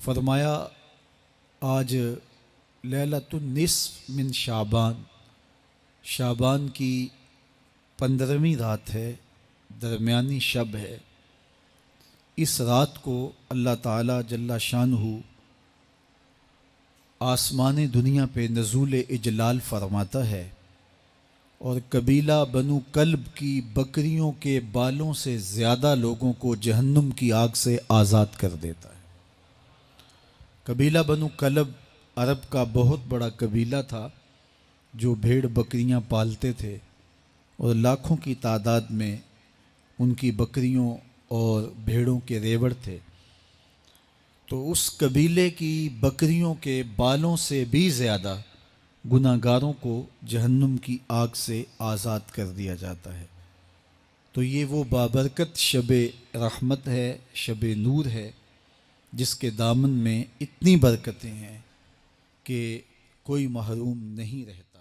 فرمایا آج لیلۃ النصف من شعبان، شعبان کی 15ویں رات ہے، درمیانی شب ہے۔ اس رات کو اللہ تعالیٰ جل شانہ آسمان دنیا پہ نزول اجلال فرماتا ہے اور قبیلہ بنو کلب کی بکریوں کے بالوں سے زیادہ لوگوں کو جہنم کی آگ سے آزاد کر دیتا ہے۔ قبیلہ بنو کلب عرب کا بہت بڑا قبیلہ تھا جو بھیڑ بکریاں پالتے تھے اور لاکھوں کی تعداد میں ان کی بکریوں اور بھیڑوں کے ریوڑ تھے۔ تو اس قبیلے کی بکریوں کے بالوں سے بھی زیادہ گناہ گاروں کو جہنم کی آگ سے آزاد کر دیا جاتا ہے۔ تو یہ وہ بابرکت شب رحمت ہے، شب نور ہے، جس کے دامن میں اتنی برکتیں ہیں کہ کوئی محروم نہیں رہتا۔